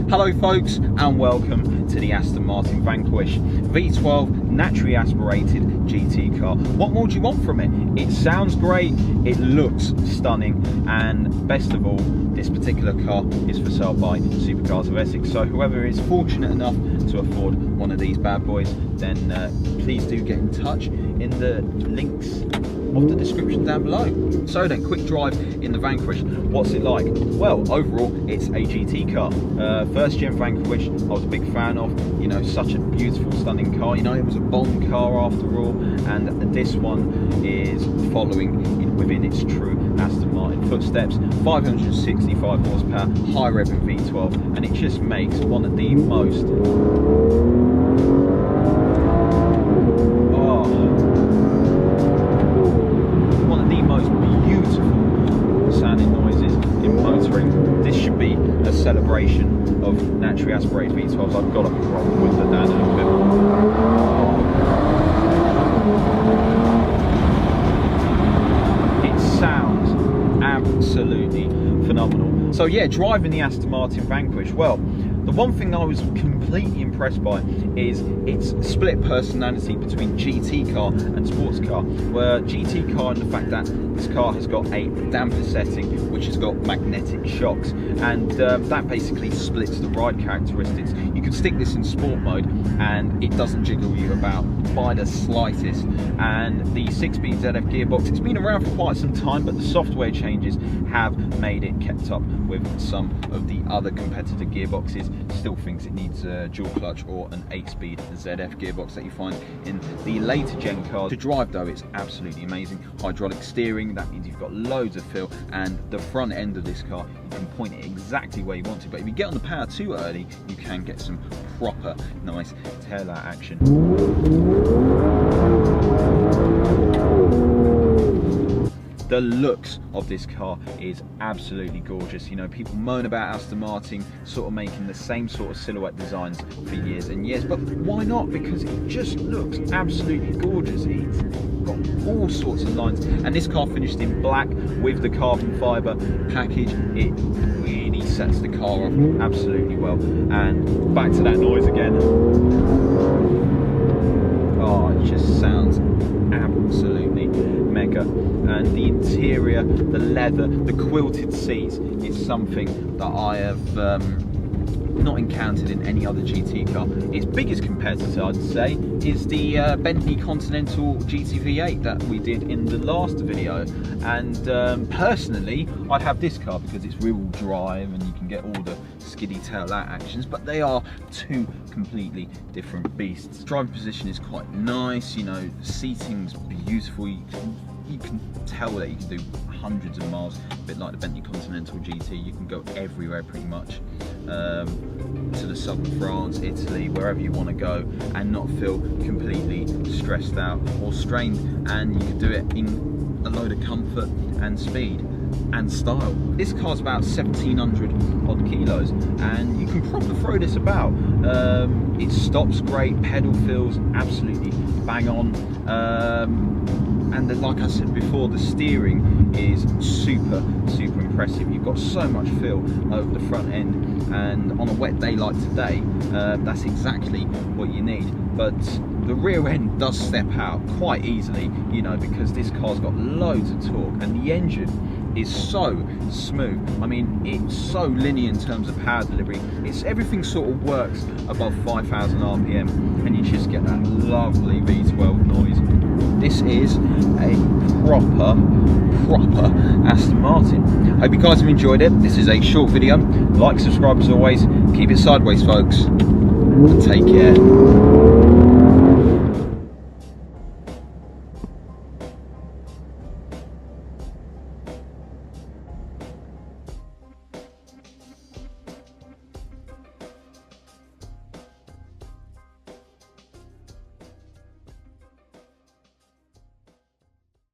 Hello folks, and welcome to the Aston Martin Vanquish V12 naturally aspirated GT car. What more do you want from it? It sounds great, it looks stunning, and best of all, this particular car is for sale by Supercars of Essex. So whoever is fortunate enough to afford one of these bad boys, then please do get in touch in the links of the description down below. So then, quick drive in the Vanquish. What's it like? Well, overall, it's a GT car. First gen Vanquish, I was a big fan of. You know, such a beautiful, stunning car. You know, it was a Bond car after all, and this one is following within its true Aston Martin footsteps. 565 horsepower, high revving V12, and it just makes one of the most this should be a celebration of naturally aspirated V12s. I've got to roll with the down a little bit. It sounds absolutely phenomenal. So yeah, driving the Aston Martin Vanquish, well, the one thing I was completely impressed by is its split personality between GT car and sports car. Where GT car, and the fact that this car has got a damper setting which has got magnetic shocks, and that basically splits the ride characteristics. You can stick this in sport mode and it doesn't jiggle you about by the slightest. And the 6-speed ZF gearbox, it's been around for quite some time, but the software changes have made it kept up with some of the other competitor gearboxes. Still thinks it needs a dual clutch or an 8-speed ZF gearbox that you find in the later gen cars. To drive though, it's absolutely amazing. Hydraulic steering, that means you've got loads of feel, and the front end of this car, you can point it exactly where you want to. But if you get on the power too early, you can get some proper nice tail out action. The looks of this car is absolutely gorgeous. You know, people moan about Aston Martin sort of making the same sort of silhouette designs for years and years, but why not? Because it just looks absolutely gorgeous. It's got all sorts of lines, and this car finished in black with the carbon fibre package. It really sets the car off absolutely well. And back to that noise again. Oh, it just sounds absolutely mega. And the interior, the leather, the quilted seats is something that I have not encountered in any other GT car. Its biggest competitor, I'd say, is the Bentley Continental GT V8 that we did in the last video. And personally, I'd have this car because it's rear-wheel drive and you can get all the skiddy tail out actions, but they are two completely different beasts. Driving position is quite nice, you know, the seating's beautiful. You can tell that you can do hundreds of miles, a bit like the Bentley Continental GT. You can go everywhere pretty much, to the southern France, Italy, wherever you want to go, and not feel completely stressed out or strained. And you can do it in a load of comfort and speed and style. This car's about 1700 odd kilos, and you can proper throw this about. It stops great, pedal feels absolutely bang on. And then, like I said before, the steering is super impressive. You've got so much feel over the front end, and on a wet day like today, that's exactly what you need. But the rear end does step out quite easily, you know, because this car's got loads of torque, and the engine is so smooth. I mean, it's so linear in terms of power delivery. Everything sort of works above 5,000 RPM, and you just get that lovely V12 noise. This is a proper Aston Martin. Hope you guys have enjoyed it. This is a short video. Like, subscribe as always. Keep it sideways, folks. And take care.